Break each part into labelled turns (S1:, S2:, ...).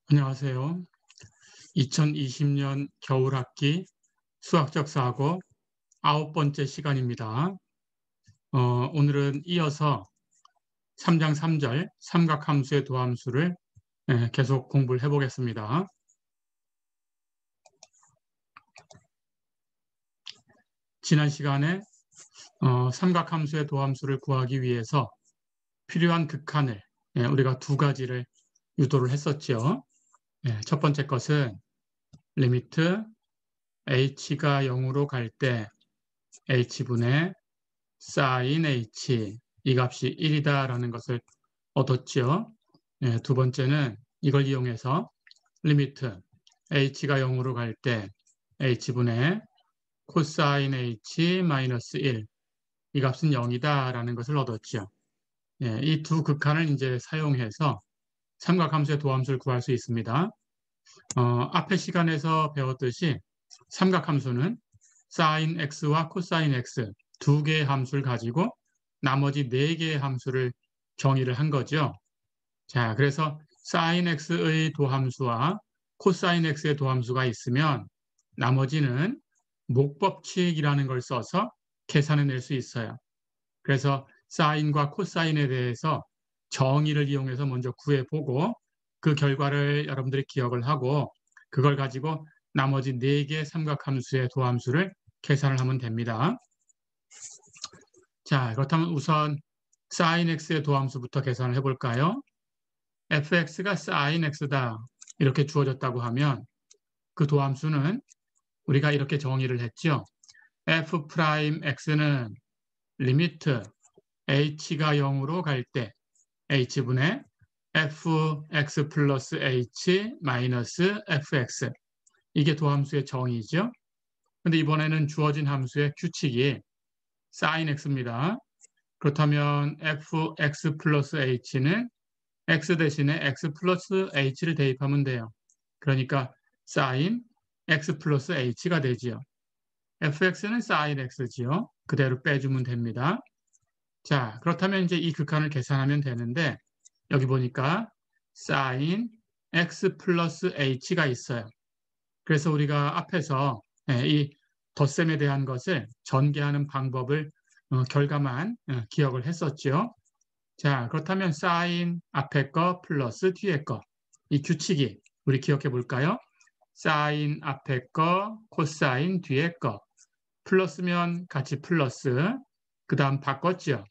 S1: 안녕하세요. 2020년 겨울학기 수학적 사고 9번째 시간입니다. 오늘은 이어서 3장 3절 삼각함수의 도함수를 계속 공부를 해보겠습니다. 지난 시간에 삼각함수의 도함수를 구하기 위해서 필요한 극한을 우리가 두 가지를 유도를 했었죠. 첫 번째 것은 리미트 h가 0으로 갈 때 h분의 sin h 이 값이 1이다라는 것을 얻었죠. 두 번째는 이걸 이용해서 리미트 h가 0으로 갈 때 h분의 코사인 h 마이너스 1 이 값은 0이다라는 것을 얻었죠. 이 두 극한을 이제 사용해서 삼각함수의 도함수를 구할 수 있습니다. 앞의 시간에서 배웠듯이 삼각함수는 sin x와 코사인 x 두 개의 함수를 가지고 나머지 네 개의 함수를 정의를 한 거죠. 자, 그래서 sin x의 도함수와 코사인 x의 도함수가 있으면 나머지는 목법칙이라는 걸 써서 계산해낼 수 있어요. 그래서 사인과 코사인에 대해서 정의를 이용해서 먼저 구해보고 그 결과를 여러분들이 기억을 하고 그걸 가지고 나머지 4개의 삼각함수의 도함수를 계산을 하면 됩니다. 자, 그렇다면 우선 sin x의 도함수부터 계산을 해볼까요? fx가 sin x다 이렇게 주어졌다고 하면 그 도함수는 우리가 이렇게 정의를 했죠. f'x는 리미트 h가 0으로 갈 때 h분의 fx 플러스 h 마이너스 fx 이게 도함수의 정의죠. 근데 이번에는 주어진 함수의 규칙이 sin x입니다. 그렇다면 fx 플러스 h는 x 대신에 x 플러스 h를 대입하면 돼요. 그러니까 sin x 플러스 h가 되지요. fx는 sin x지요. 그대로 빼주면 됩니다. 자, 그렇다면 이제 이 극한을 계산하면 되는데 여기 보니까 sin x 플러스 h가 있어요. 그래서 우리가 앞에서 이 덧셈에 대한 것을 전개하는 방법을 결과만 기억을 했었죠. 자, 그렇다면 sin 앞에 거 플러스 뒤에 거. 이 규칙이 우리 기억해 볼까요? sin 앞에 거, 코사인 뒤에 거. 플러스면 같이 플러스. 그 다음 바꿨죠.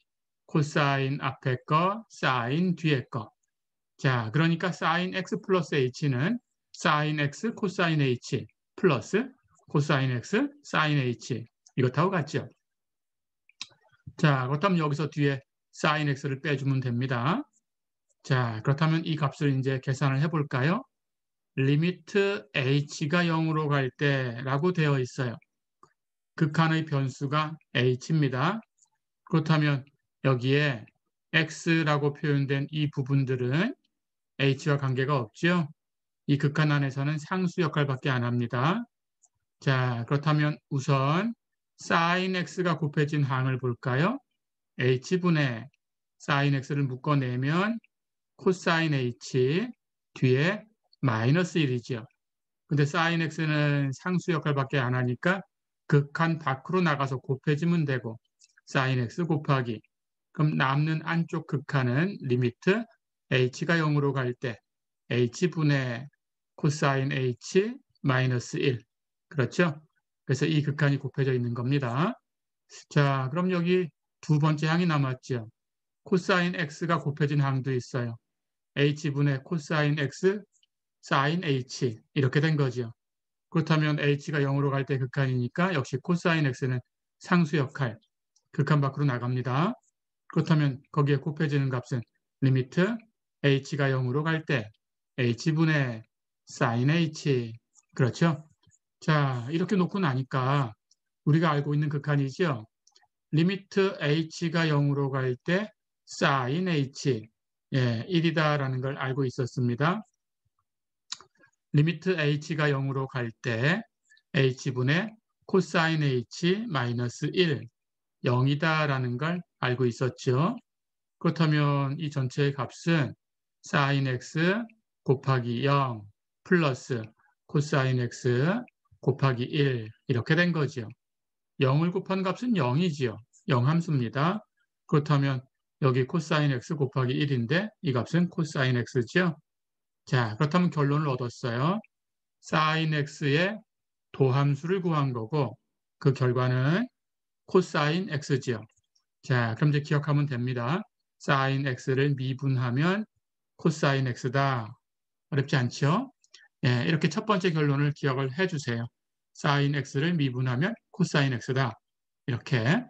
S1: 코사인 앞에 거, 사인 뒤에 거. 자, 그러니까 sin x 플러스 h는 sin x 코사인 h 플러스 코사인 x 사인 h 이것하고 같죠. 자, 그렇다면 여기서 뒤에 sin x를 빼주면 됩니다. 자, 그렇다면 이 값을 이제 계산을 해볼까요? 리미트 h가 0으로 갈 때라고 되어 있어요. 극한의 변수가 h입니다. 그렇다면 여기에 x라고 표현된 이 부분들은 h와 관계가 없죠. 이 극한 안에서는 상수 역할밖에 안 합니다. 자, 그렇다면 우선 sin x가 곱해진 항을 볼까요? h분의 sin x를 묶어내면 코사인 h 뒤에 마이너스 1이죠. 근데 sin x는 상수 역할밖에 안 하니까 극한 밖으로 나가서 곱해지면 되고 sin x 곱하기 그럼 남는 안쪽 극한은 리미트 h가 0으로 갈 때 h분의 코사인 h 마이너스 1 그렇죠? 그래서 이 극한이 곱해져 있는 겁니다. 자, 그럼 여기 두 번째 항이 남았죠. 코사인 x가 곱해진 항도 있어요. h분의 코사인 x 사인 h 이렇게 된 거죠. 그렇다면 h가 0으로 갈 때 극한이니까 역시 코사인 x는 상수 역할, 극한 밖으로 나갑니다. 그렇다면 거기에 곱해지는 값은 리미트 h가 0으로 갈 때 h분의 사인 h 그렇죠? 자, 이렇게 놓고 나니까 우리가 알고 있는 극한이죠. 리미트 h가 0으로 갈 때 sin h 1이다라는 걸 알고 있었습니다. 리미트 h가 0으로 갈 때 h분의 코사인 h 마이너스 1 0이다라는 걸 알고 있었죠. 그렇다면 이 전체의 값은 sin x 곱하기 0 플러스 코사인 x 곱하기 1 이렇게 된 거죠. 0을 곱한 값은 0이지요. 0 함수입니다. 그렇다면 여기 코사인 x 곱하기 1인데 이 값은 코사인 x죠. 자, 그렇다면 결론을 얻었어요. 사인 x의 도함수를 구한 거고 그 결과는 코사인 x지요. 자, 그럼 이제 기억하면 됩니다. 사인 x를 미분하면 코사인 x다. 어렵지 않죠? 예, 이렇게 첫 번째 결론을 기억을 해주세요. 사인 x를 미분하면 코사인 x다. 이렇게.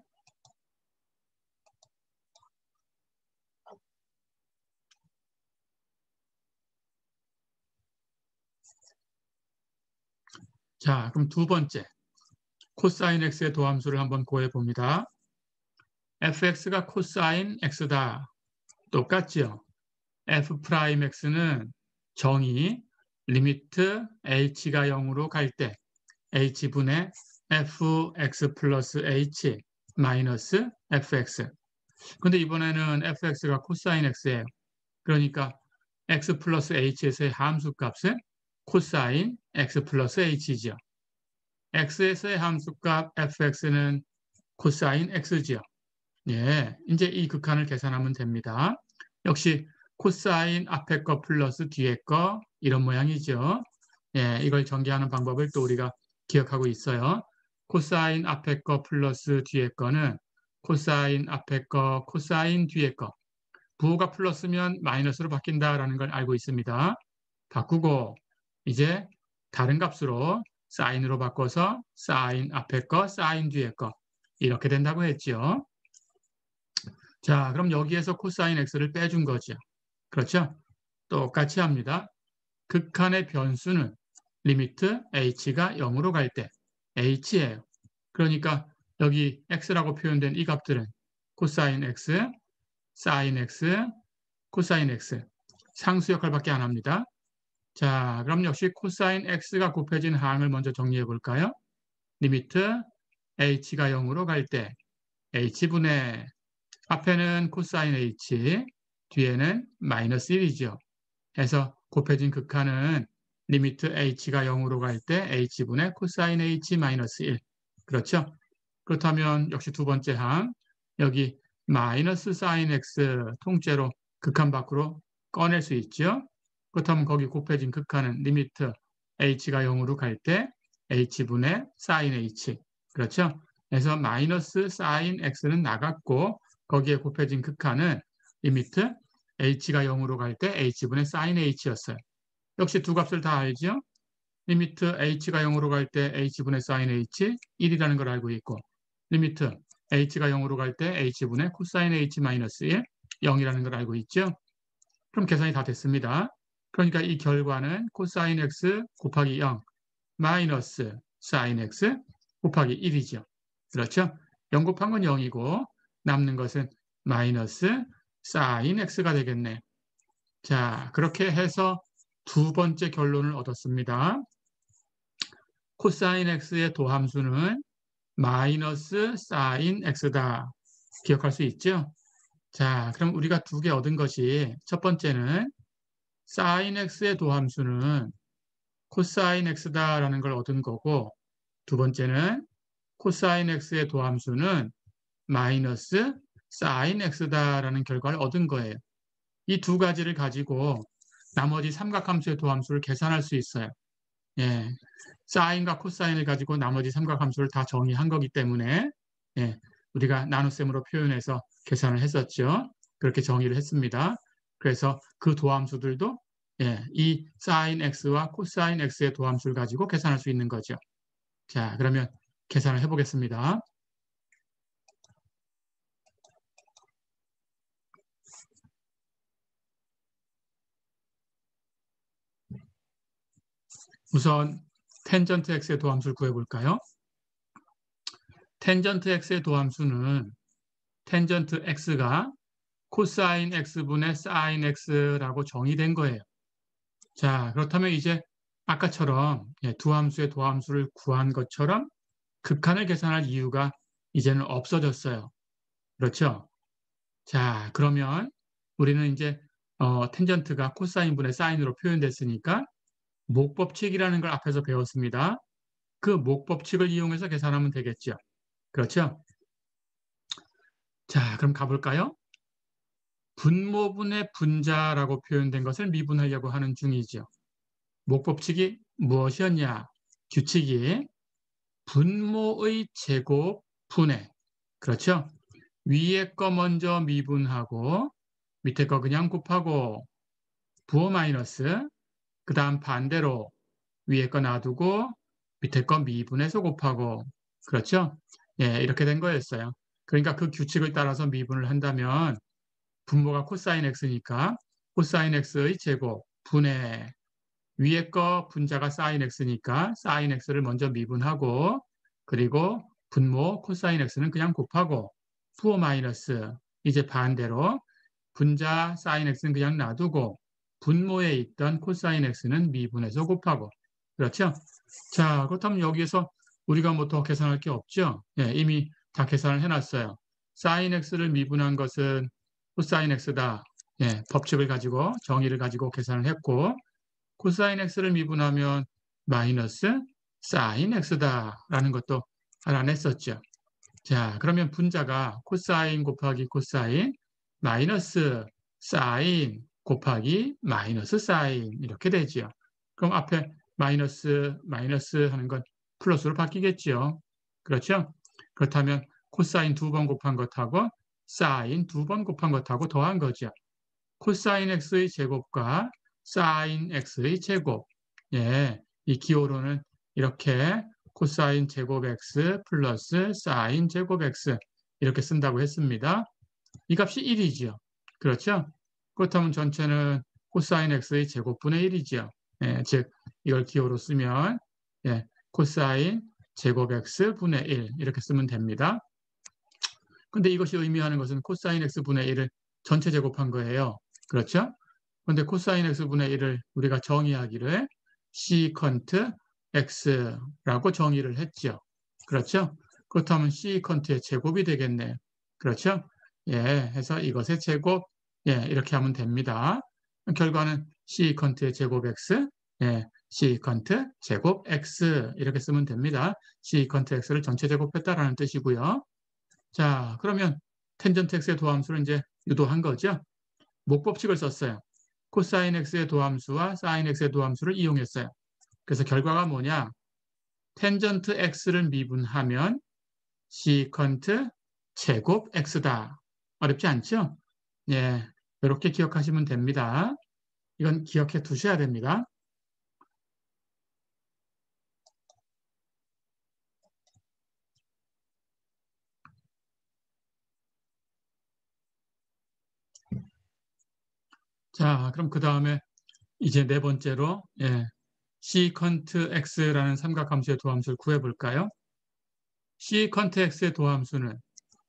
S1: 자, 그럼 두 번째. 코사인 x의 도함수를 한번 구해봅니다. fx가 코사인 x다. 똑같죠? f'x는 정의 리미트 h가 0으로 갈 때 h분의 fx 플러스 h 마이너스 fx. 근데 이번에는 fx가 코사인 x예요. 그러니까 x 플러스 h에서의 함수값은 코사인 x 플러스 h죠. x에서의 함수값 fx는 코사인 x죠. 예, 이제 이 극한을 계산하면 됩니다. 역시 코사인 앞에 거 플러스 뒤에 거 이런 모양이죠. 예, 이걸 전개하는 방법을 또 우리가 기억하고 있어요. 코사인 앞에 거 플러스 뒤에 거는 코사인 앞에 거, 코사인 뒤에 거. 부호가 플러스면 마이너스로 바뀐다라는 걸 알고 있습니다. 바꾸고 이제 다른 값으로 사인으로 바꿔서 사인 앞에 거, 사인 뒤에 거 이렇게 된다고 했죠. 자, 그럼 여기에서 코사인 x를 빼준 거죠. 그렇죠? 똑같이 합니다. 극한의 변수는 리미트 h가 0으로 갈 때 h예요. 그러니까 여기 x라고 표현된 이 값들은 코사인 x, 사인 x, 코사인 x 상수 역할밖에 안 합니다. 자, 그럼 역시 코사인 x가 곱해진 항을 먼저 정리해 볼까요? 리미트 h가 0으로 갈 때 h분의 앞에는 코사인 h, 뒤에는 마이너스 1이죠. 해서 곱해진 극한은 리미트 h가 0으로 갈 때 h분의 코사인 h 마이너스 1. 그렇죠? 그렇다면 역시 두 번째 항, 여기 마이너스 사인 x 통째로 극한 밖으로 꺼낼 수 있죠. 그렇다면 거기 곱해진 극한은 리미트 h가 0으로 갈 때 h분의 사인 h. 그렇죠? 그래서 마이너스 사인 x는 나갔고 거기에 곱해진 극한은 리미트 h가 0으로 갈 때 h분의 사인 h였어요. 역시 두 값을 다 알죠? 리미트 h가 0으로 갈 때 h분의 사인 h 1이라는 걸 알고 있고 리미트 h가 0으로 갈 때 h분의 코사인 h 마이너스 1 0이라는 걸 알고 있죠? 그럼 계산이 다 됐습니다. 그러니까 이 결과는 코사인 x 곱하기 0 마이너스 사인 x 곱하기 1이죠. 그렇죠? 0 곱한 건 0이고 남는 것은 마이너스 사인 x가 되겠네. 자, 그렇게 해서 두 번째 결론을 얻었습니다. 코사인 x의 도함수는 마이너스 사인 x다. 기억할 수 있죠? 자, 그럼 우리가 두 개 얻은 것이 첫 번째는 사인 x의 도함수는 코사인 x다라는 걸 얻은 거고 두 번째는 코사인 x의 도함수는 마이너스 사인 x다라는 결과를 얻은 거예요. 이 두 가지를 가지고 나머지 삼각함수의 도함수를 계산할 수 있어요. 예, 사인과 코사인을 가지고 나머지 삼각함수를 다 정의한 거기 때문에 예, 우리가 나눗셈으로 표현해서 계산을 했었죠. 그렇게 정의를 했습니다. 그래서 그 도함수들도 예, 이 사인 x와 코사인 x의 도함수를 가지고 계산할 수 있는 거죠. 자, 그러면 계산을 해보겠습니다. 우선 텐전트 x의 도함수를 구해볼까요? 텐전트 x의 도함수는 텐전트 x가 코사인 x분의 사인 x라고 정의된 거예요. 자, 그렇다면 이제 아까처럼 두 함수의 도함수를 구한 것처럼 극한을 계산할 이유가 이제는 없어졌어요. 그렇죠? 자, 그러면 우리는 이제 텐전트가 코사인분의 사인으로 표현됐으니까 목법칙이라는 걸 앞에서 배웠습니다. 그 목법칙을 이용해서 계산하면 되겠죠. 그렇죠? 자, 그럼 가볼까요? 분모분의 분자라고 표현된 것을 미분하려고 하는 중이죠. 목법칙이 무엇이었냐? 규칙이 분모의 제곱 분해. 그렇죠? 위에 거 먼저 미분하고 밑에 거 그냥 곱하고 부호 마이너스 그 다음 반대로 위에 거 놔두고 밑에 거 미분해서 곱하고 그렇죠? 예, 이렇게 된 거였어요. 그러니까 그 규칙을 따라서 미분을 한다면 분모가 코사인 x니까 코사인 x의 제곱 분해 위에 거 분자가 사인 x니까 사인 x를 먼저 미분하고 그리고 분모 코사인 x는 그냥 곱하고 부호 마이너스 이제 반대로 분자 사인 x는 그냥 놔두고 분모에 있던 코사인 x는 미분해서 곱하고 그렇죠? 자, 그렇다면 여기에서 우리가 뭐 더 계산할 게 없죠? 예, 이미 다 계산을 해놨어요. 사인 x를 미분한 것은 코사인 x다. 예, 법칙을 가지고 정의를 가지고 계산을 했고 코사인 x를 미분하면 마이너스 사인 x다라는 것도 알아냈었죠. 자, 그러면 분자가 코사인 곱하기 코사인 마이너스 사인 곱하기 마이너스 사인 이렇게 되죠. 그럼 앞에 마이너스 마이너스 하는 건 플러스로 바뀌겠죠. 그렇죠? 그렇다면 코사인 2번 곱한 것하고 사인 2번 곱한 것하고 더한 거죠. 코사인 x의 제곱과 사인 x의 제곱. 예, 이 기호로는 이렇게 코사인 제곱 x 플러스 사인 제곱 x 이렇게 쓴다고 했습니다. 이 값이 1이죠. 그렇죠? 그렇다면 전체는 코사인 x의 제곱분의 1이죠. 예, 즉 이걸 기호로 쓰면 예, 코사인 제곱 x 분의 1 이렇게 쓰면 됩니다. 근데 이것이 의미하는 것은 코사인 x분의 1을 전체 제곱한 거예요. 그렇죠? 그런데 코사인 x분의 1을 우리가 정의하기를 시컨트 x라고 정의를 했죠. 그렇죠? 그렇다면 시컨트의 제곱이 되겠네요. 그렇죠? 예, 해서 이것의 제곱, 예, 이렇게 하면 됩니다. 결과는 시컨트의 제곱 x, 예, 시컨트 제곱 x 이렇게 쓰면 됩니다. 시컨트 x를 전체 제곱했다라는 뜻이고요. 자, 그러면 텐전트 x의 도함수를 이제 유도한 거죠. 목법칙을 썼어요. 코사인 x의 도함수와 사인 x의 도함수를 이용했어요. 그래서 결과가 뭐냐? 텐전트 x를 미분하면 시컨트 제곱 x다. 어렵지 않죠? 예, 이렇게 기억하시면 됩니다. 이건 기억해 두셔야 됩니다. 자, 그럼 그 다음에 이제 네 번째로 예, 시컨트 x라는 삼각함수의 도함수를 구해볼까요? 시컨트 x의 도함수는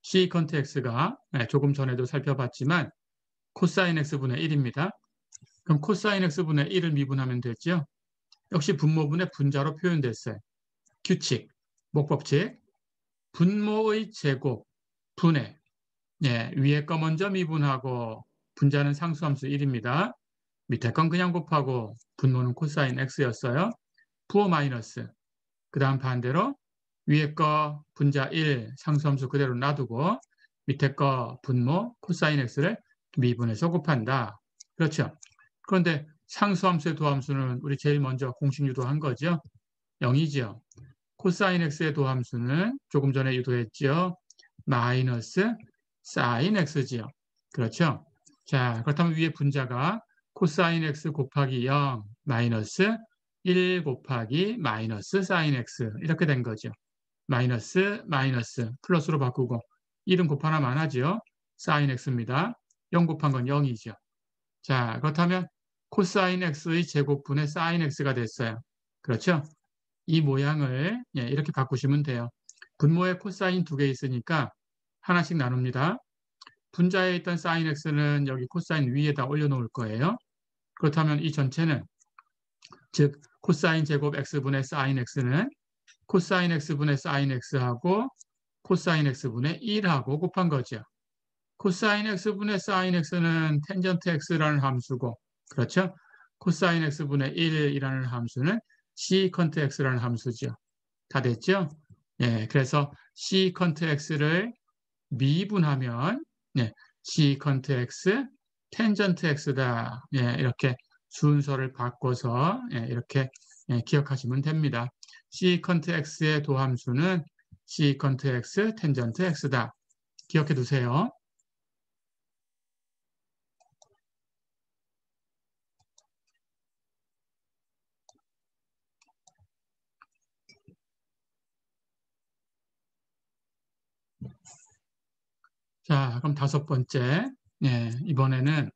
S1: 시컨트 x가 조금 전에도 살펴봤지만 코사인 x분의 1입니다. 그럼 코사인 x분의 1을 미분하면 되죠. 역시 분모분의 분자로 표현됐어요. 규칙, 목법칙, 분모의 제곱, 분해. 예, 위에 거 먼저 미분하고 분자는 상수함수 1입니다. 밑에 건 그냥 곱하고 분모는 코사인 x였어요. 부호 마이너스. 그 다음 반대로 위에 거 분자 1 상수함수 그대로 놔두고 밑에 거 분모 코사인 x를 미분해서 곱한다. 그렇죠. 그런데 상수함수의 도함수는 우리 제일 먼저 공식 유도한 거죠. 0이죠. 코사인 x의 도함수는 조금 전에 유도했죠. 마이너스 사인 x지요. 그렇죠. 자, 그렇다면 위에 분자가 코사인 x 곱하기 0 마이너스 1 곱하기 마이너스 사인 x 이렇게 된 거죠. 마이너스 마이너스 플러스로 바꾸고 1은 곱하나 많아지요. 사인 x입니다. 0 곱한 건 0이죠. 자, 그렇다면 코사인 x의 제곱분의 사인 x가 됐어요. 그렇죠? 이 모양을 이렇게 바꾸시면 돼요. 분모에 코사인 2개 있으니까 하나씩 나눕니다. 분자에 있던 사인 x는 여기 코사인 위에다 올려놓을 거예요. 그렇다면 이 전체는 즉 코사인 제곱 x분의 사인 x는 코사인 x분의 사인 x하고 코사인 x분의 1하고 곱한 거죠. 코사인 x분의 사인 x는 텐전트 x라는 함수고, 그렇죠? 코사인 x분의 1이라는 함수는 시컨트 x라는 함수죠. 다 됐죠? 예, 그래서 시컨트 x를 미분하면 시컨트 x, 텐전트 x다. 예, 이렇게 순서를 바꿔서 이렇게 기억하시면 됩니다. 시컨트 x의 도함수는 시컨트 x, 텐전트 x다. 기억해 두세요. 자, 그럼 다섯 번째. 이번에는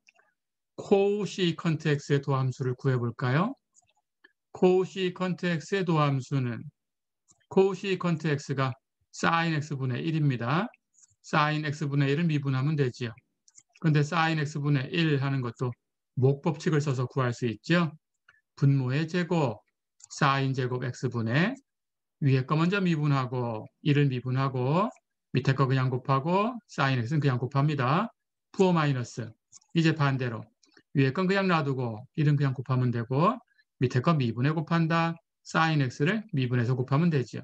S1: 코시컨트 x의 도함수를 구해볼까요? 코시컨트 x의 도함수는 코시컨트 x가 sin x분의 1입니다. sin x분의 1을 미분하면 되지요. 그런데 sin x분의 1 하는 것도 목법칙을 써서 구할 수 있죠. 분모의 제곱, sin 제곱 x분의 위에 거 먼저 미분하고 1을 미분하고 밑에 거 그냥 곱하고 sin x는 그냥 곱합니다. 부호 마이너스. 이제 반대로 위에 건 그냥 놔두고 1은 그냥 곱하면 되고 밑에 거 미분해 곱한다. sin x를 미분해서 곱하면 되죠.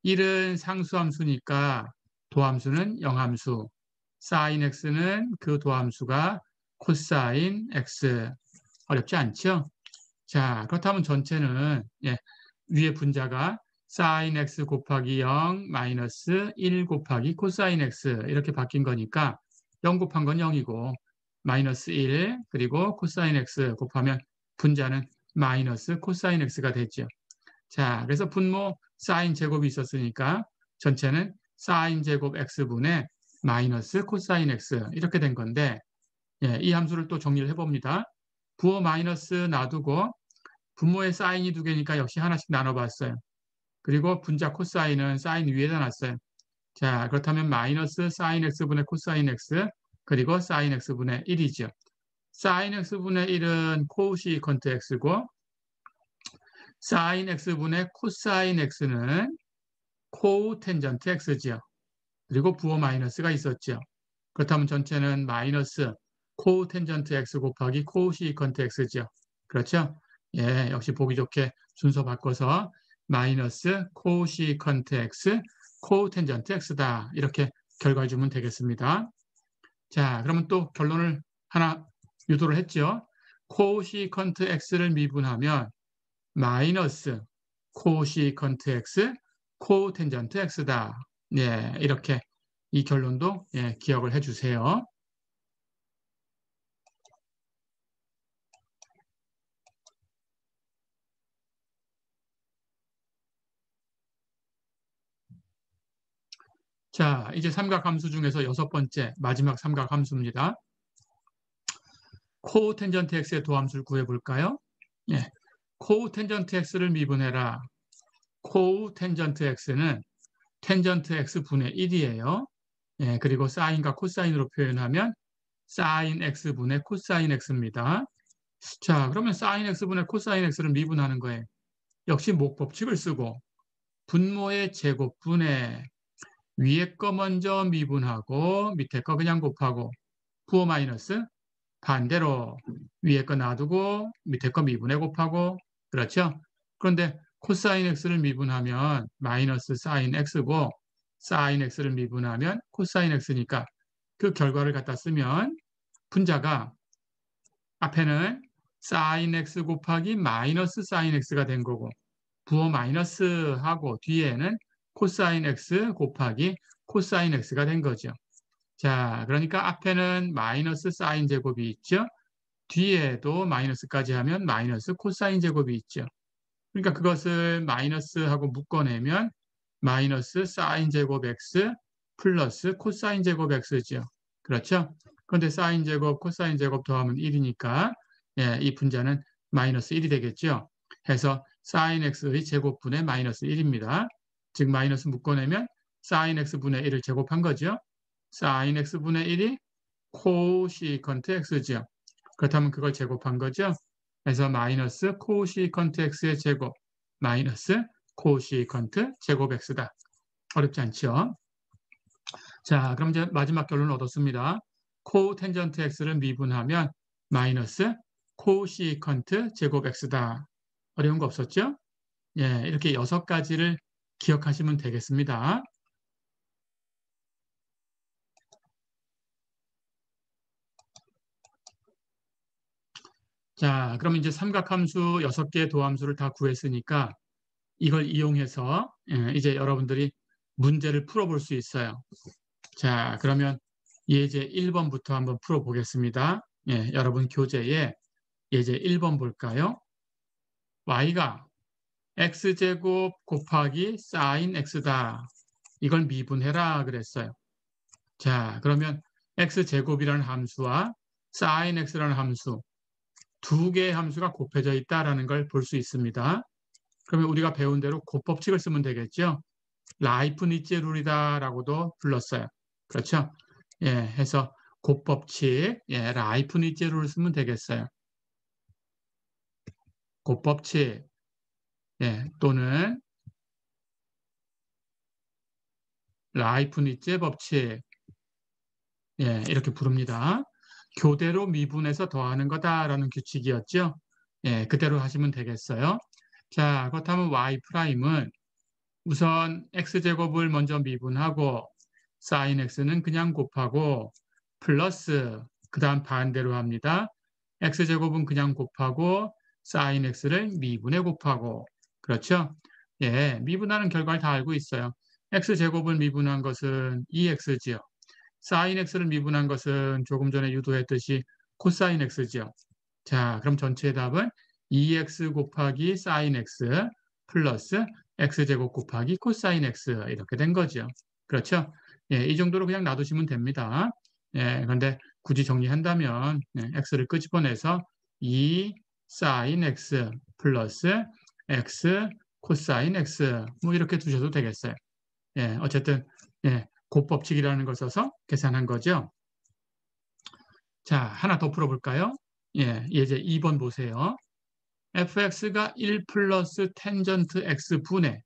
S1: 1은 상수함수니까 도함수는 영함수. sin x는 그 도함수가 코사인 x. 어렵지 않죠? 자, 그렇다면 전체는 위에 분자가 sin x 곱하기 0 마이너스 1 곱하기 코사인 x 이렇게 바뀐 거니까 0 곱한 건 0이고 마이너스 1 그리고 코사인 x 곱하면 분자는 마이너스 코사인 x가 됐죠. 자, 그래서 분모 sin 제곱이 있었으니까 전체는 sin 제곱 x분의 마이너스 코사인 x 이렇게 된 건데 이 함수를 또 정리를 해봅니다. 부호 마이너스 놔두고 분모의 사인이 두 개니까 역시 하나씩 나눠봤어요. 그리고 분자 코사인은 사인 위에다 놨어요. 자, 그렇다면 마이너스 사인 x분의 코사인 x 그리고 사인 x분의 1이죠. 사인 x분의 1은 코시컨트 x고 사인 x분의 코사인 x는 코텐전트 x죠. 그리고 부호 마이너스가 있었죠. 그렇다면 전체는 마이너스 코텐전트 x 곱하기 코시컨트 x죠. 그렇죠? 예, 역시 보기 좋게 순서 바꿔서 마이너스 코시컨트 x, 코텐전트 x다. 이렇게 결과를 주면 되겠습니다. 자, 그러면 또 결론을 하나 유도를 했죠. 코시컨트 x를 미분하면 마이너스 코시컨트 x, 코텐전트 x다. 예, 이렇게 이 결론도 기억을 해주세요. 자, 이제 삼각함수 중에서 여섯 번째 마지막 삼각함수입니다. 코텐전트 x의 도함수를 구해볼까요? 예, 코텐전트 x를 미분해라. 코텐전트 x는 텐전트 x분의 1이에요. 예, 그리고 사인과 코사인으로 표현하면 사인 x분의 코사인 x입니다. 자, 그러면 사인 x분의 코사인 x를 미분하는 거예요. 역시 목법칙을 쓰고 분모의 제곱분의 위에 거 먼저 미분하고 밑에 거 그냥 곱하고 부호 마이너스 반대로 위에 거 놔두고 밑에 거 미분해 곱하고 그렇죠? 그런데 코사인 x를 미분하면 마이너스 사인 x고 사인 x를 미분하면 코사인 x니까 그 결과를 갖다 쓰면 분자가 앞에는 사인 x 곱하기 마이너스 사인 x가 된 거고 부호 마이너스 하고 뒤에는 코사인 x 곱하기 코사인 x가 된 거죠. 자, 그러니까 앞에는 마이너스 사인 제곱이 있죠. 뒤에도 마이너스까지 하면 마이너스 코사인 제곱이 있죠. 그러니까 그것을 마이너스하고 묶어내면 마이너스 사인 제곱 x 플러스 코사인 제곱 x죠. 그렇죠? 그런데 사인 제곱, 코사인 제곱 더하면 1이니까 이 분자는 마이너스 1이 되겠죠. 해서 사인 x의 제곱분의 마이너스 1입니다. 즉 마이너스 묶어내면 사인 x분의 1을 제곱한 거죠. 사인 x분의 1이 코시컨트 x죠. 그렇다면 그걸 제곱한 거죠. 그래서 마이너스 코시컨트 x의 제곱 마이너스 코시컨트 제곱 x다. 어렵지 않죠? 자, 그럼 이제 마지막 결론을 얻었습니다. 코텐전트 x를 미분하면 마이너스 코시컨트 제곱 x다. 어려운 거 없었죠? 예, 이렇게 6가지를 기억하시면 되겠습니다. 자, 그럼 이제 삼각함수 6개의 도함수를 다 구했으니까 이걸 이용해서 이제 여러분들이 문제를 풀어볼 수 있어요. 자, 그러면 예제 1번부터 한번 풀어보겠습니다. 예, 여러분 교재에 예제 1번 볼까요? y가 x제곱 곱하기 sin x다. 이걸 미분해라 그랬어요. 자, 그러면 x제곱이라는 함수와 sin x라는 함수, 두 개의 함수가 곱해져 있다는 걸 볼 수 있습니다. 그러면 우리가 배운 대로 곱법칙을 쓰면 되겠죠. 라이프니츠 룰이다라고도 불렀어요. 그렇죠? 예, 해서 곱법칙, 예, 라이프니츠 룰을 쓰면 되겠어요. 곱법칙, 예, 또는 라이프니츠 법칙, 예, 이렇게 부릅니다. 교대로 미분해서 더하는 거다라는 규칙이었죠. 예, 그대로 하시면 되겠어요. 자, 그렇다면 y'은 우선 x제곱을 먼저 미분하고 sin x는 그냥 곱하고 플러스 그 다음 반대로 합니다. x제곱은 그냥 곱하고 sin x를 미분해 곱하고 그렇죠? 예, 미분하는 결과를 다 알고 있어요. x제곱을 미분한 것은 2x지요. sin x를 미분한 것은 조금 전에 유도했듯이 코사인 x지요. 자, 그럼 전체 답은 2x 곱하기 sin x 플러스 x제곱 곱하기 코사인 x 이렇게 된 거죠. 그렇죠? 예, 이 정도로 그냥 놔두시면 됩니다. 예, 그런데 굳이 정리한다면 x를 끄집어내서 2 sin x 플러스 x 코사인 x 뭐 이렇게 두셔도 되겠어요. 예, 어쨌든 예, 곱법칙이라는 걸 써서 계산한 거죠. 자, 하나 더 풀어볼까요? 예, 예제 2번 보세요. fx가 1 플러스 텐전트 x분의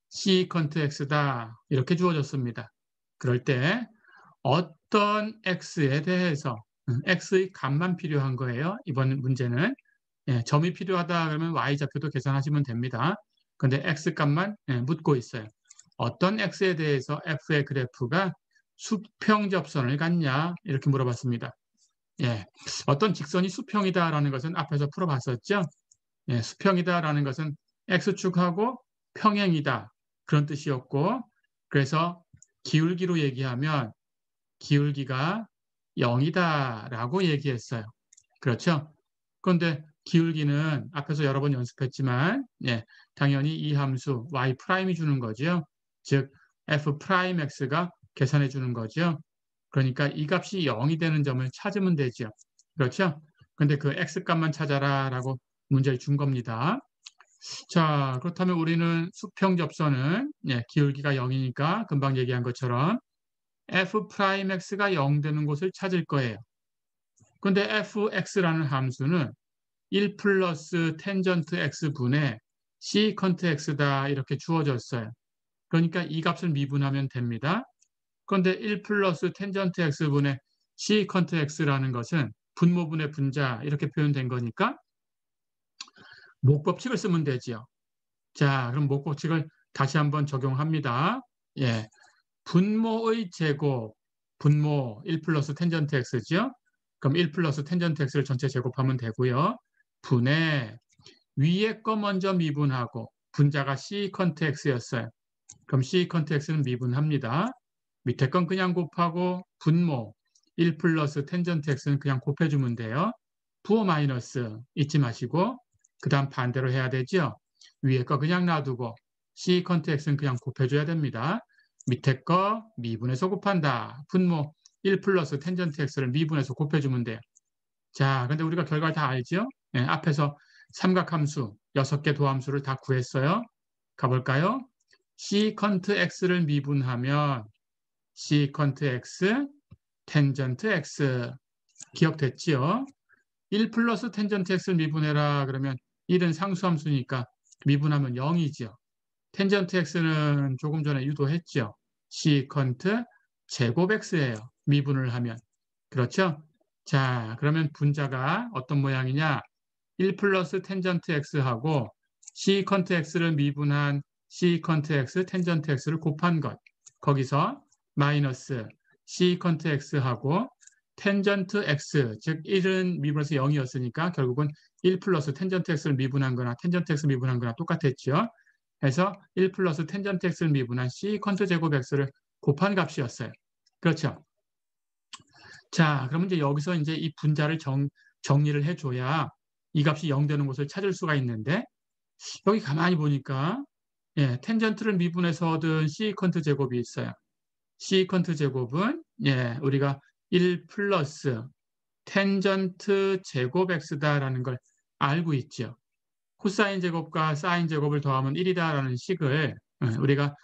S1: 시컨트 x다. 이렇게 주어졌습니다. 그럴 때 어떤 x에 대해서 x의 값만 필요한 거예요. 이번 문제는 예, 점이 필요하다 그러면 y좌표도 계산하시면 됩니다. 그런데 x값만 묻고 있어요. 어떤 x에 대해서 f의 그래프가 수평접선을 갖냐 이렇게 물어봤습니다. 예, 어떤 직선이 수평이다라는 것은 앞에서 풀어봤었죠. 예, 수평이다라는 것은 x축하고 평행이다 그런 뜻이었고 그래서 기울기로 얘기하면 기울기가 0이다라고 얘기했어요. 그렇죠? 그런데 기울기는 앞에서 여러 번 연습했지만 예, 당연히 이 함수 y' 주는 거죠. 즉 f'x가 계산해 주는 거죠. 그러니까 이 값이 0이 되는 점을 찾으면 되죠. 그렇죠? 근데 그 x값만 찾아라라고 문제를 준 겁니다. 자, 그렇다면 우리는 수평 접선은 예, 기울기가 0이니까 금방 얘기한 것처럼 f'x가 0 되는 곳을 찾을 거예요. 근데 fx라는 함수는 1 플러스 텐전트 x분의 시컨트 x다 이렇게 주어졌어요. 그러니까 이 값을 미분하면 됩니다. 그런데 1 플러스 텐전트 x분의 시컨트 x라는 것은 분모분의 분자 이렇게 표현된 거니까 목법칙을 쓰면 되지요. 자, 그럼 목법칙을 다시 한번 적용합니다. 예, 분모의 제곱, 분모 1 플러스 텐전트 x죠. 그럼 1 플러스 텐전트 x를 전체 제곱하면 되고요. 분의 위에 거 먼저 미분하고 분자가 시컨트 x였어요. 그럼 시컨트 x는 미분합니다. 밑에 건 그냥 곱하고 분모 1 플러스 텐전트 x는 그냥 곱해주면 돼요. 부호 마이너스 잊지 마시고 그 다음 반대로 해야 되죠. 위에 거 그냥 놔두고 시컨트 x는 그냥 곱해줘야 됩니다. 밑에 거 미분해서 곱한다. 분모 1 플러스 텐전트 x를 미분해서 곱해주면 돼요. 자, 근데 우리가 결과를 다 알죠? 네, 앞에서 삼각함수 6개 도함수를 다 구했어요. 가볼까요? 시컨트 x를 미분하면 시컨트 x, 텐전트 x 기억됐지요? 1 플러스 텐전트 x를 미분해라 그러면 1은 상수함수니까 미분하면 0이죠. 텐전트 x는 조금 전에 유도했죠. 시컨트 제곱 x예요. 미분을 하면. 그렇죠? 자, 그러면 분자가 어떤 모양이냐? 1 플러스 텐전트 x하고 시컨트 x를 미분한 시컨트 x, 텐전트 x를 곱한 것. 거기서 마이너스 시컨트 x하고 텐전트 x, 즉 1은 미분해서 0이었으니까 결국은 1 플러스 텐전트 x를 미분한 거나 텐전트 x 미분한 거나 똑같았죠. 그래서 1 플러스 텐전트 x를 미분한 시컨트 제곱 x를 곱한 값이었어요. 그렇죠? 자, 그러면 이제 여기서 이제 이 분자를 정리를 해줘야 이 값이 0 되는 곳을 찾을 수가 있는데 여기 가만히 보니까 예, 텐전트를 미분해서 얻은 시컨트 제곱이 있어요. 시컨트 제곱은 예, 우리가 1 플러스 텐전트 제곱 x다라는 걸 알고 있죠. 코사인 제곱과 사인 제곱을 더하면 1이다라는 식을 우리가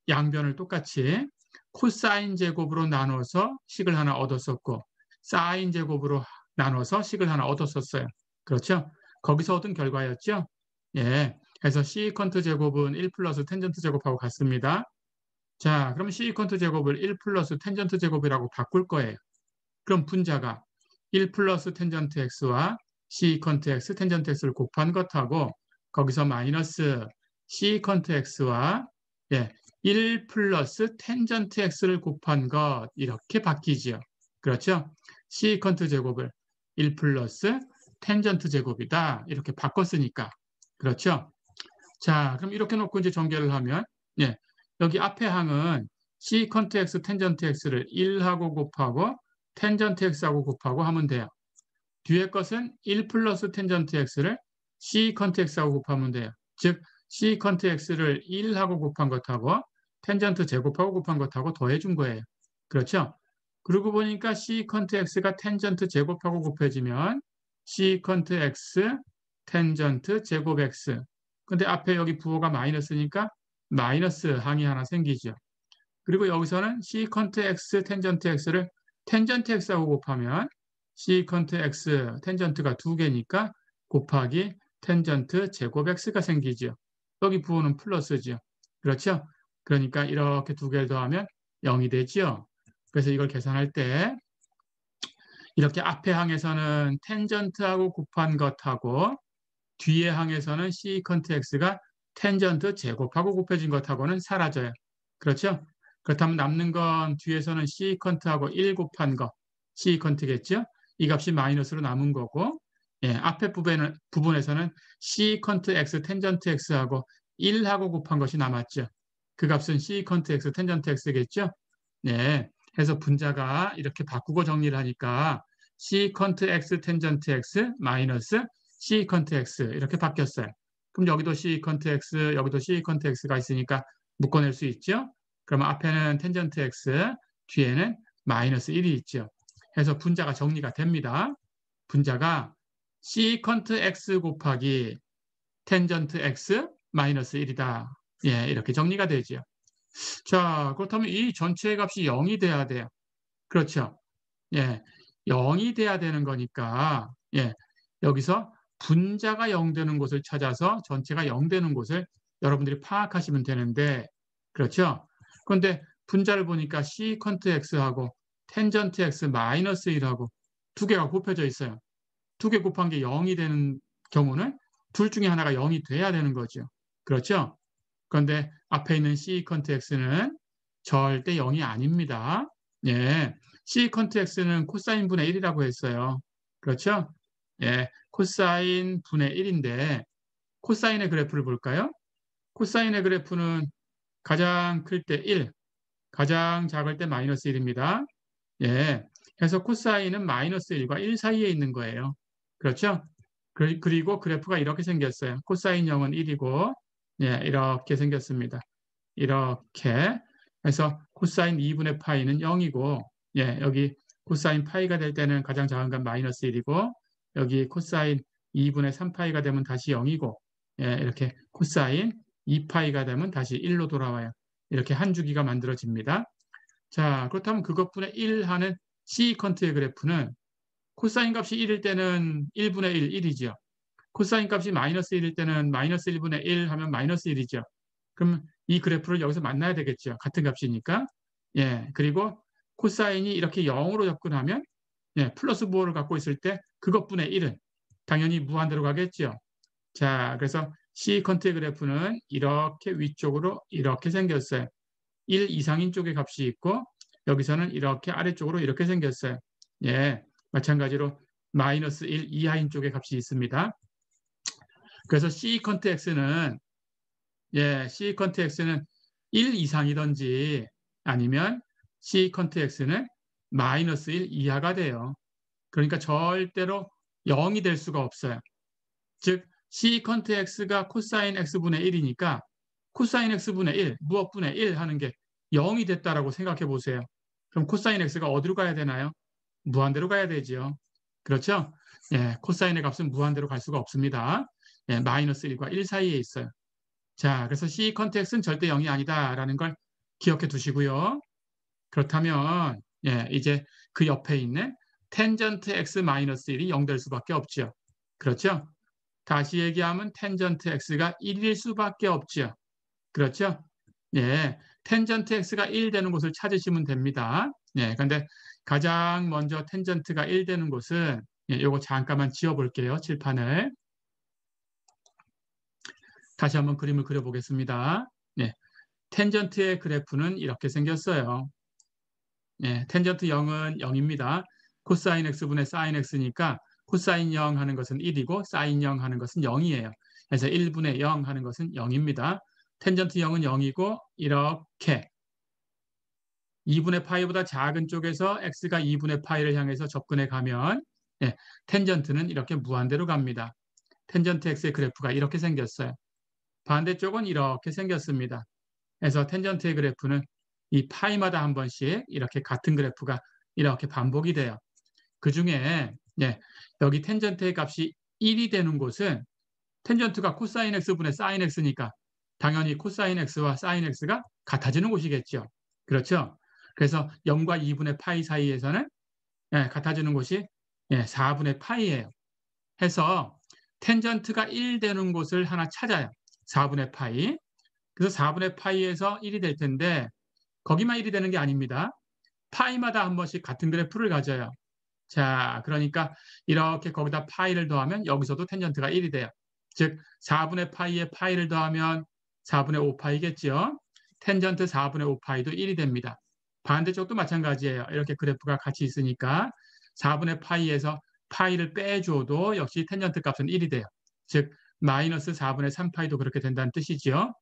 S1: 양변을 똑같이 코사인 제곱으로 나눠서 식을 하나 얻었었고 사인 제곱으로 나눠서 식을 하나 얻었었어요. 그렇죠? 거기서 얻은 결과였죠. 예, 그래서 시컨트 제곱은 1 플러스 텐전트 제곱하고 같습니다. 자, 그럼 시컨트 제곱을 1 플러스 텐전트 제곱이라고 바꿀 거예요. 그럼 분자가 1 플러스 텐전트 x와 시컨트 x, 텐전트 x를 곱한 것하고 거기서 마이너스 시컨트 x와 예, 1 플러스 텐전트 x를 곱한 것 이렇게 바뀌지요. 그렇죠? 시컨트 제곱을 1 플러스 텐전트 제곱이다 이렇게 바꿨으니까 그렇죠? 자, 그럼 이렇게 놓고 이제 전개를 하면 예, 여기 앞에 항은 시컨트 x, 텐전트 x를 1하고 곱하고 텐전트 x하고 곱하고 하면 돼요. 뒤에 것은 1 플러스 텐전트 x를 시컨트 x하고 곱하면 돼요. 즉 시컨트 x를 1하고 곱한 것하고 텐전트 제곱하고 곱한 것하고 더해준 거예요. 그렇죠? 그러고 보니까 시컨트 x가 텐전트 제곱하고 곱해지면 시컨트 x 텐전트 제곱 x. 근데 앞에 여기 부호가 마이너스니까 마이너스 항이 하나 생기죠. 그리고 여기서는 시컨트 x 텐전트 x를 텐전트 x하고 곱하면 시컨트 x 텐전트가 2개니까 곱하기 텐전트 제곱 x가 생기죠. 여기 부호는 플러스죠. 그렇죠? 그러니까 이렇게 두 개를 더하면 0이 되죠. 그래서 이걸 계산할 때 이렇게 앞에 항에서는 텐전트하고 곱한 것하고 뒤에 항에서는 시컨트 x가 텐전트 제곱하고 곱해진 것하고는 사라져요. 그렇죠? 그렇다면 남는 건 뒤에서는 시컨트하고 1 곱한 거 시컨트겠죠? 이 값이 마이너스로 남은 거고 예, 앞에 부분에서는 시컨트 x 텐전트 x하고 1하고 곱한 것이 남았죠. 그 값은 시컨트 x 텐전트 x겠죠? 네, 해서 분자가 이렇게 바꾸고 정리를 하니까 시컨트 x 텐전트 x 마이너스 시컨트 x 이렇게 바뀌었어요. 그럼 여기도 시컨트 x, 여기도 시컨트 x가 있으니까 묶어낼 수 있죠. 그러면 앞에는 텐전트 x, 뒤에는 마이너스 1이 있죠. 해서 분자가 정리가 됩니다. 분자가 시컨트 x 곱하기 텐전트 x 마이너스 1이다. 예, 이렇게 정리가 되죠. 자, 그렇다면 이 전체의 값이 0이 돼야 돼요. 그렇죠. 예, 0이 돼야 되는 거니까 예, 여기서 분자가 0 되는 곳을 찾아서 전체가 0 되는 곳을 여러분들이 파악하시면 되는데 그렇죠? 그런데 분자를 보니까 시컨트 x하고 텐전트 x 마이너스 1하고 두 개가 곱해져 있어요. 두 개 곱한 게 0이 되는 경우는 둘 중에 하나가 0이 돼야 되는 거죠. 그렇죠? 그런데 앞에 있는 시컨트 x는 절대 0이 아닙니다. 예, 시컨트 x는 코사인 분의 1이라고 했어요. 그렇죠? 예, 코사인 분의 1인데 코사인의 그래프를 볼까요? 코사인의 그래프는 가장 클 때 1, 가장 작을 때 마이너스 1입니다. 예, 그래서 코사인은 마이너스 1과 1 사이에 있는 거예요. 그렇죠? 그리고 그래프가 이렇게 생겼어요. 코사인 0은 1이고 예, 이렇게 생겼습니다. 이렇게 해서 코사인 2분의 파이는 0이고 예, 여기 코사인 파이가 될 때는 가장 작은 건 마이너스 1이고 여기 코사인 2분의 3파이가 되면 다시 0이고 예, 이렇게 코사인 2파이가 되면 다시 1로 돌아와요. 이렇게 한 주기가 만들어집니다. 자, 그렇다면 그것분의 1 하는 시컨트의 그래프는 코사인 값이 1일 때는 1분의 1, 1이죠. 코사인 값이 마이너스 1일 때는 마이너스 1분의 1 하면 마이너스 1이죠. 그럼 이 그래프를 여기서 만나야 되겠죠. 같은 값이니까. 예, 그리고 코사인이 이렇게 0으로 접근하면 예, 플러스 부호를 갖고 있을 때 그것분의 1은 당연히 무한대로 가겠죠. 자, 그래서 시컨트의 그래프는 이렇게 위쪽으로 이렇게 생겼어요. 1 이상인 쪽의 값이 있고 여기서는 이렇게 아래쪽으로 이렇게 생겼어요. 예, 마찬가지로 마이너스 1 이하인 쪽의 값이 있습니다. 그래서 시컨트 x는 시컨트 x는 1 이상이든지 아니면 시컨트 x는 마이너스 1 이하가 돼요. 그러니까 절대로 0이 될 수가 없어요. 즉 시컨트 x가 코사인 x분의 1이니까 코사인 x분의 1, 무엇분의 1 하는 게 0이 됐다라고 생각해 보세요. 그럼 코사인 x가 어디로 가야 되나요? 무한대로 가야 되죠. 그렇죠? 예, 코사인의 값은 무한대로 갈 수가 없습니다. 예, 마이너스 1과 1 사이에 있어요. 자, 그래서 시컨트 x는 절대 0이 아니다라는 걸 기억해 두시고요. 그렇다면 이제 그 옆에 있는 텐전트 x 마이너스 1이 0 될 수밖에 없죠. 그렇죠? 다시 얘기하면 텐전트 x가 1일 수밖에 없죠. 그렇죠? 예, 텐전트 x가 1 되는 곳을 찾으시면 됩니다. 예, 근데 가장 먼저 텐전트가 1 되는 곳은 요거 잠깐만 지워볼게요. 칠판을. 다시 한번 그림을 그려보겠습니다. 예, 텐전트의 그래프는 이렇게 생겼어요. 예, 텐전트 0은 0입니다. 코사인 x분의 사인 x니까 코사인 0 하는 것은 1이고 사인 0 하는 것은 0이에요. 그래서 1분의 0 하는 것은 0입니다. 텐전트 0은 0이고 이렇게 2분의 파이보다 작은 쪽에서 x가 2분의 파이를 향해서 접근해 가면 텐전트는 이렇게 무한대로 갑니다. 텐전트 x의 그래프가 이렇게 생겼어요. 반대쪽은 이렇게 생겼습니다. 그래서 텐전트의 그래프는 이 파이마다 한 번씩 이렇게 같은 그래프가 이렇게 반복이 돼요. 그 중에 여기 텐전트의 값이 1이 되는 곳은 텐전트가 코사인 x분의 사인 x니까 당연히 코사인 x와 사인 x가 같아지는 곳이겠죠. 그렇죠? 그래서 0과 2분의 파이 사이에서는 같아지는 곳이 4분의 파이예요. 해서 텐전트가 1 되는 곳을 하나 찾아요. 4분의 파이. 그래서 4분의 파이에서 1이 될 텐데 거기만 1이 되는 게 아닙니다. 파이마다 한 번씩 같은 그래프를 가져요. 자, 그러니까 이렇게 거기다 파이를 더하면 여기서도 텐전트가 1이 돼요. 즉 4분의 파이에 파이를 더하면 4분의 5파이겠죠. 텐전트 4분의 5파이도 1이 됩니다. 반대쪽도 마찬가지예요. 이렇게 그래프가 같이 있으니까 4분의 파이에서 파이를 빼줘도 역시 텐전트 값은 1이 돼요. 즉 마이너스 4분의 3파이도 그렇게 된다는 뜻이죠.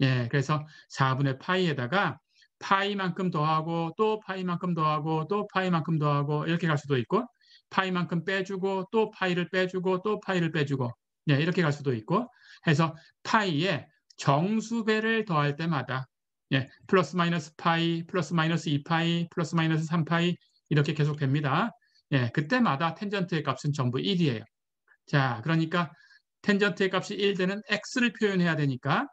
S1: 예, 그래서 4분의 파이에다가 파이만큼 더하고 또 파이만큼 더하고 또 파이만큼 더하고 이렇게 갈 수도 있고 파이만큼 빼주고 또 파이를 빼주고 또 파이를 빼주고 이렇게 갈 수도 있고 해서 파이에 정수배를 더할 때마다 플러스 마이너스 파이, 플러스 마이너스 2파이, 플러스 마이너스 3파이 이렇게 계속 됩니다. 그때마다 텐전트의 값은 전부 1이에요. 자, 그러니까 텐전트의 값이 1 되는 x를 표현해야 되니까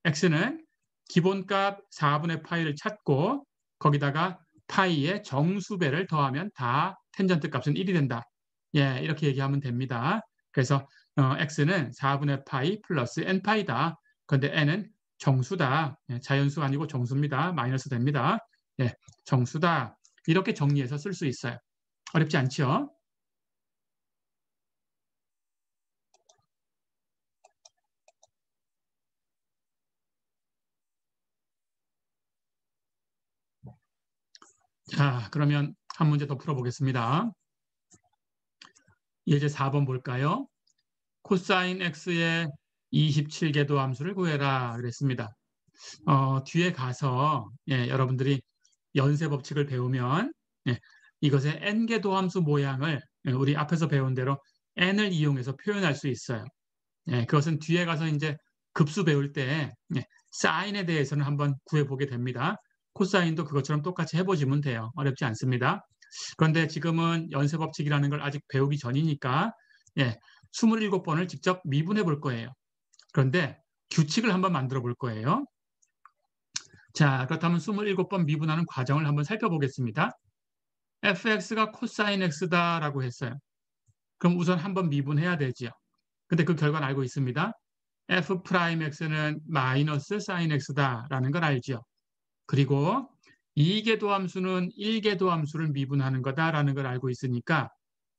S1: x는 기본값 4분의 파이를 찾고 거기다가 파이의 정수배를 더하면 다 텐전트 값은 1이 된다. 이렇게 얘기하면 됩니다. 그래서 x는 4분의 파이 플러스 n파이다. 그런데 n은 정수다. 자연수가 아니고 정수입니다. 마이너스 됩니다. 정수다. 이렇게 정리해서 쓸 수 있어요. 어렵지 않죠? 자, 그러면 한 문제 더 풀어보겠습니다. 예제 4번 볼까요? 코사인 x의 27궤도 함수를 구해라 그랬습니다. 뒤에 가서 여러분들이 연쇄 법칙을 배우면 이것의 n궤도 함수 모양을 우리 앞에서 배운 대로 n을 이용해서 표현할 수 있어요. 그것은 뒤에 가서 이제 급수 배울 때 사인에 대해서는 한번 구해보게 됩니다. 코사인도 그것처럼 똑같이 해보시면 돼요. 어렵지 않습니다. 그런데 지금은 연쇄 법칙이라는 걸 아직 배우기 전이니까 27번을 직접 미분해 볼 거예요. 그런데 규칙을 한번 만들어 볼 거예요. 자, 그렇다면 27번 미분하는 과정을 한번 살펴보겠습니다. fx가 코사인 x다라고 했어요. 그럼 우선 한번 미분해야 되죠. 근데 그 결과는 알고 있습니다. f'x는 마이너스 사인 x다라는 걸 알죠. 그리고 2궤도 함수는 1궤도 함수를 미분하는 거다라는 걸 알고 있으니까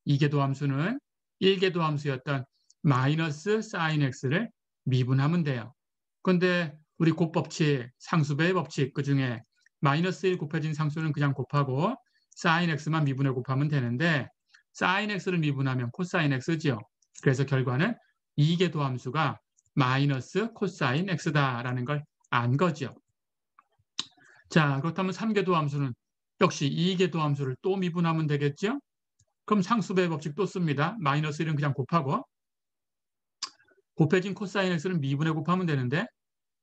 S1: 2궤도 함수는 1궤도 함수였던 마이너스 sin x를 미분하면 돼요. 그런데 우리 곱법칙, 상수배의 법칙 그중에 마이너스 1 곱해진 상수는 그냥 곱하고 sin x만 미분해 곱하면 되는데 sin x를 미분하면 코사인 x죠. 그래서 결과는 2궤도 함수가 마이너스 코사인 x다라는 걸 안 거죠. 자, 그렇다면 3궤도 함수는 역시 2궤도 함수를 또 미분하면 되겠죠? 그럼 상수배의 법칙 또 씁니다. 마이너스 1은 그냥 곱하고 곱해진 코사인 x를 미분해 곱하면 되는데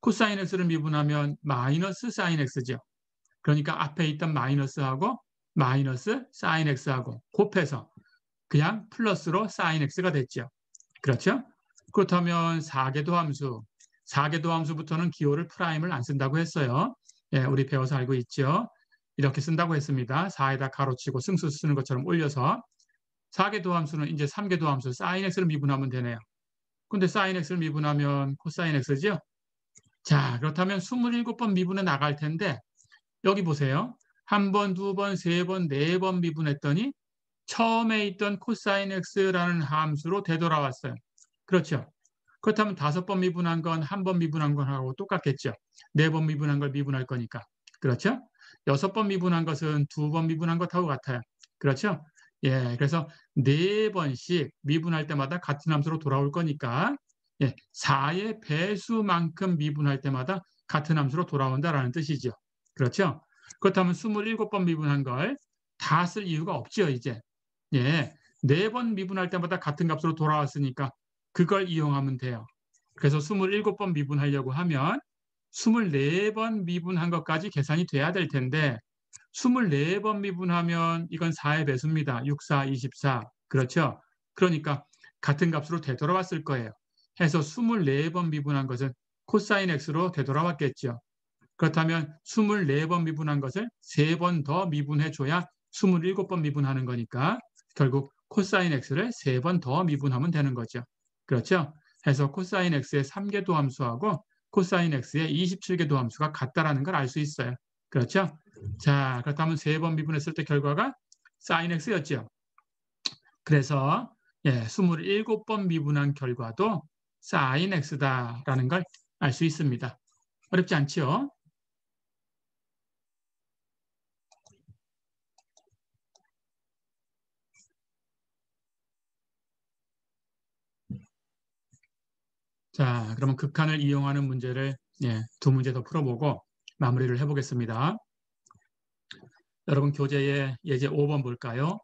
S1: 코사인 x를 미분하면 마이너스 사인 x죠. 그러니까 앞에 있던 마이너스하고 마이너스 사인 x하고 곱해서 그냥 플러스로 사인 x가 됐죠. 그렇죠? 그렇다면 4궤도 함수, 4궤도 함수부터는 기호를 프라임을 안 쓴다고 했어요. 예, 우리 배워서 알고 있죠. 이렇게 쓴다고 했습니다. 4에다 가로치고 승수 쓰는 것처럼 올려서 4궤도 함수는 이제 3궤도 함수 사인 x를 미분하면 되네요. 근데 사인 x를 미분하면 코사인 x죠. 자, 그렇다면 27번 미분해 나갈 텐데 여기 보세요. 한 번, 두 번, 세 번, 네 번 미분했더니 처음에 있던 코사인 x라는 함수로 되돌아왔어요. 그렇죠? 그렇다면 5번 미분한 건 한 번 미분한 건하고 똑같겠죠. 4번 미분한 걸 미분할 거니까. 그렇죠? 6번 미분한 것은 2번 미분한 것하고 같아요. 그렇죠? 예, 그래서 4번씩 미분할 때마다 같은 함수로 돌아올 거니까 예, 4의 배수만큼 미분할 때마다 같은 함수로 돌아온다라는 뜻이죠. 그렇죠? 그렇다면 27번 미분한 걸 다 쓸 이유가 없죠, 이제. 예, 4번 미분할 때마다 같은 값으로 돌아왔으니까 그걸 이용하면 돼요. 그래서 27번 미분하려고 하면 24번 미분한 것까지 계산이 돼야 될 텐데 24번 미분하면 이건 4의 배수입니다. 6, 4, 24. 그렇죠? 그러니까 같은 값으로 되돌아왔을 거예요. 해서 24번 미분한 것은 코사인 x로 되돌아왔겠죠. 그렇다면 24번 미분한 것을 3번 더 미분해줘야 27번 미분하는 거니까 결국 코사인 x를 3번 더 미분하면 되는 거죠. 그렇죠? 해서 코사인 x의 3궤도 함수하고 코사인 x의 27궤도 함수가 같다라는 걸 알 수 있어요. 그렇죠? 자, 그렇다면 3번 미분했을 때 결과가 사인 x였죠. 그래서 예, 27번 미분한 결과도 사인 x다라는 걸 알 수 있습니다. 어렵지 않죠? 자, 그러면 극한을 이용하는 문제를 예, 2문제 더 풀어보고 마무리를 해보겠습니다. 여러분 교재에 예제 5번 볼까요?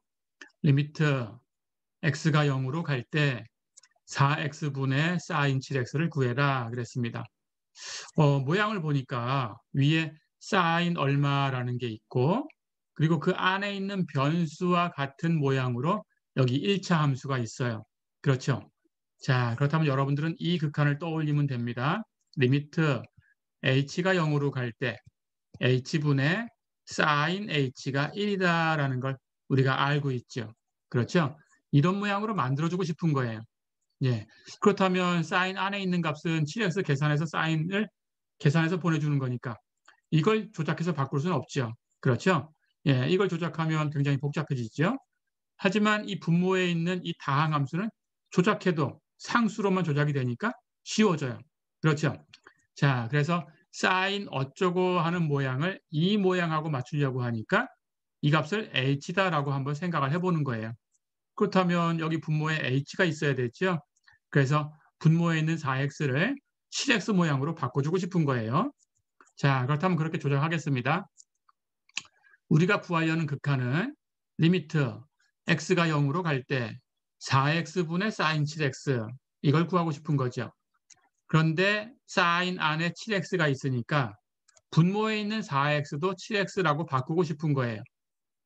S1: 리미트 x가 0으로 갈 때 4x분의 사인 7x를 구해라 그랬습니다. 모양을 보니까 위에 사인 얼마라는 게 있고 그리고 그 안에 있는 변수와 같은 모양으로 여기 1차 함수가 있어요. 그렇죠? 자, 그렇다면 여러분들은 이 극한을 떠올리면 됩니다. 리미트 h가 0으로 갈 때 h분의 sin h가 1이다라는 걸 우리가 알고 있죠. 그렇죠? 이런 모양으로 만들어주고 싶은 거예요. 예. 그렇다면 sin 안에 있는 값은 7x 계산해서 sin을 계산해서 보내주는 거니까 이걸 조작해서 바꿀 수는 없죠. 그렇죠? 예, 이걸 조작하면 굉장히 복잡해지죠. 하지만 이 분모에 있는 이 다항함수는 조작해도 상수로만 조작이 되니까 쉬워져요. 그렇죠? 자, 그래서 sin 어쩌고 하는 모양을 이 모양하고 맞추려고 하니까 이 값을 h다라고 한번 생각을 해보는 거예요. 그렇다면 여기 분모에 h가 있어야 되죠. 그래서 분모에 있는 4x를 7x 모양으로 바꿔주고 싶은 거예요. 자, 그렇다면 그렇게 조정하겠습니다. 우리가 구하려는 극한은 리미트 x가 0으로 갈 때 4x분의 sin 7x 이걸 구하고 싶은 거죠. 그런데 sin 안에 7x가 있으니까 분모에 있는 4x도 7x라고 바꾸고 싶은 거예요.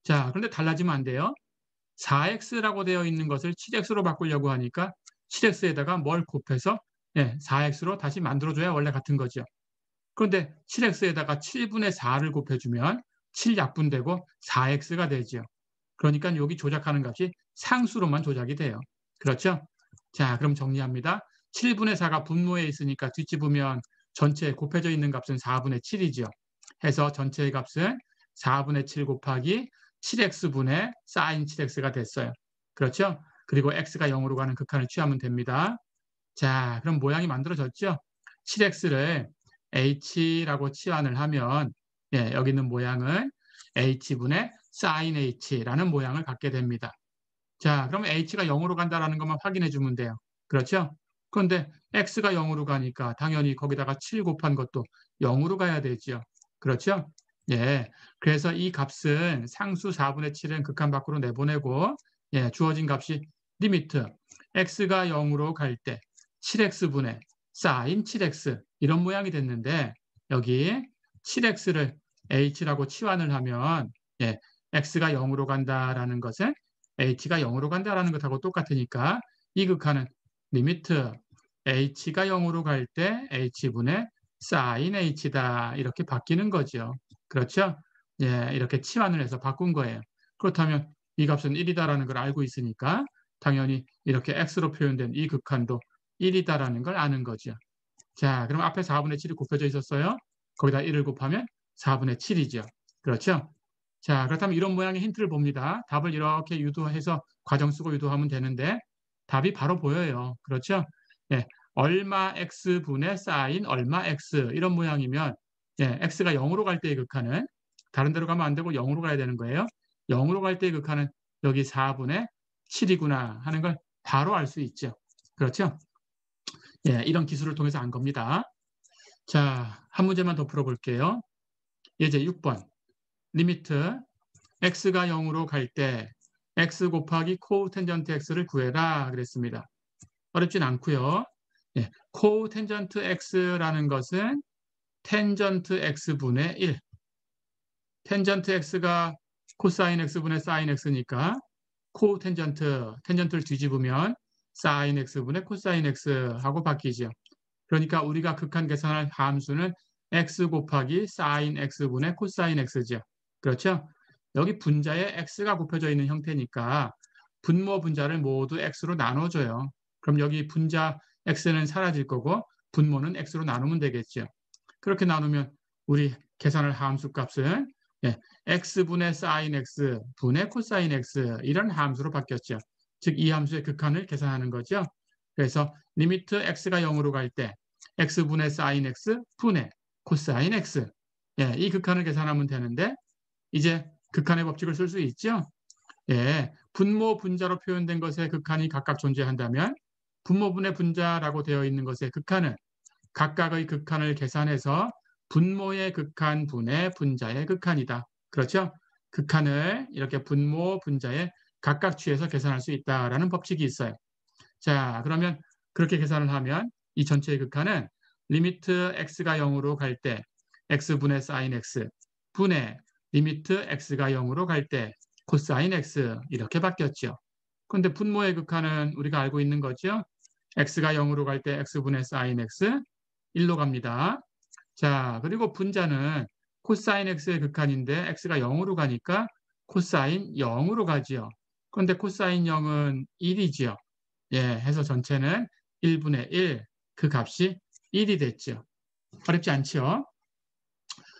S1: 자, 그런데 달라지면 안 돼요. 4x라고 되어 있는 것을 7x로 바꾸려고 하니까 7x에다가 뭘 곱해서 4x로 다시 만들어줘야 원래 같은 거죠. 그런데 7x에다가 7분의 4를 곱해주면 7약분되고 4x가 되죠. 그러니까 여기 조작하는 값이 상수로만 조작이 돼요. 그렇죠? 자, 그럼 정리합니다. 7분의 4가 분모에 있으니까 뒤집으면 전체에 곱해져 있는 값은 4분의 7이죠. 해서 전체의 값은 4분의 7 곱하기 7x분의 sin 7x가 됐어요. 그렇죠? 그리고 x가 0으로 가는 극한을 취하면 됩니다. 자, 그럼 모양이 만들어졌죠? 7x를 h라고 치환을 하면 여기 있는 모양은 h분의 sin h라는 모양을 갖게 됩니다. 자, 그러면 h가 0으로 간다는 것만 확인해 주면 돼요. 그렇죠? 그런데 x가 0으로 가니까 당연히 거기다가 7 곱한 것도 0으로 가야 되죠. 그렇죠? 예. 그래서 이 값은 상수 4분의 7은 극한 밖으로 내보내고 주어진 값이 리미트 x가 0으로 갈 때 7x분의 sin 7x 이런 모양이 됐는데 여기 7x를 h라고 치환을 하면 x가 0으로 간다라는 것은 h가 0으로 간다라는 것하고 똑같으니까 이 극한은 리미트 h가 0으로 갈 때 h분의 sin h다 이렇게 바뀌는 거죠. 그렇죠? 이렇게 치환을 해서 바꾼 거예요. 그렇다면 이 값은 1이다라는 걸 알고 있으니까 당연히 이렇게 x로 표현된 이 극한도 1이다라는 걸 아는 거죠. 자, 그럼 앞에 4분의 7이 곱해져 있었어요. 거기다 1을 곱하면 4분의 7이죠. 그렇죠? 자, 그렇다면 이런 모양의 힌트를 봅니다. 답을 이렇게 유도해서 과정 쓰고 유도하면 되는데 답이 바로 보여요. 그렇죠? 얼마 x분의 sin 얼마 x 이런 모양이면 x가 0으로 갈 때의 극한은 다른 데로 가면 안 되고 0으로 가야 되는 거예요. 0으로 갈 때의 극한은 여기 4분의 7이구나 하는 걸 바로 알 수 있죠. 그렇죠? 이런 기술을 통해서 안 겁니다. 자, 한 문제만 더 풀어볼게요. 예제 6번. 리미트 x가 0으로 갈 때 x 곱하기 코텐전트 x를 구해라 그랬습니다. 어렵진 않고요. 코텐전트 x라는 것은 텐전트 x분의 1. 텐전트 x가 코사인 x분의 sin x니까 텐전트를 뒤집으면 sin x분의 코사인 x하고 바뀌죠. 그러니까 우리가 극한 계산할 함수는 x 곱하기 sin x분의 코사인 x죠. 그렇죠? 여기 분자에 x가 곱해져 있는 형태니까 분모 분자를 모두 x로 나눠줘요. 그럼 여기 분자 x는 사라질 거고 분모는 x로 나누면 되겠죠. 그렇게 나누면 우리 계산할 함수 값은 x분의 sin x 분의 코사인 x 이런 함수로 바뀌었죠. 즉 이 함수의 극한을 계산하는 거죠. 그래서 리미트 x가 0으로 갈 때 x분의 sin x 분의 코사인 x 이 극한을 계산하면 되는데 이제 극한의 법칙을 쓸 수 있죠. 분모 분자로 표현된 것의 극한이 각각 존재한다면 분모분의 분자라고 되어 있는 것의 극한은 각각의 극한을 계산해서 분모의 극한 분의 분자의 극한이다. 그렇죠? 극한을 이렇게 분모 분자에 각각 취해서 계산할 수 있다라는 법칙이 있어요. 자, 그러면 그렇게 계산을 하면 이 전체의 극한은 리미트 x가 0으로 갈 때 x분의 sin x 분의 리미트 x가 0으로 갈 때 코사인 x 이렇게 바뀌었죠. 그런데 분모의 극한은 우리가 알고 있는 거죠. x가 0으로 갈 때 x분의 sin x 1로 갑니다. 자, 그리고 분자는 코사인 x의 극한인데 x가 0으로 가니까 코사인 0으로 가지요. 그런데 코사인 0은 1이지요. 해서 전체는 1분의 1, 그 값이 1이 됐죠. 어렵지 않죠?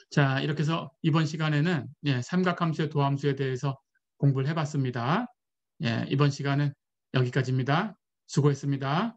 S1: 자, 이렇게 해서 이번 시간에는 삼각함수의 도함수에 대해서 공부를 해봤습니다. 이번 시간은 여기까지입니다. 수고했습니다.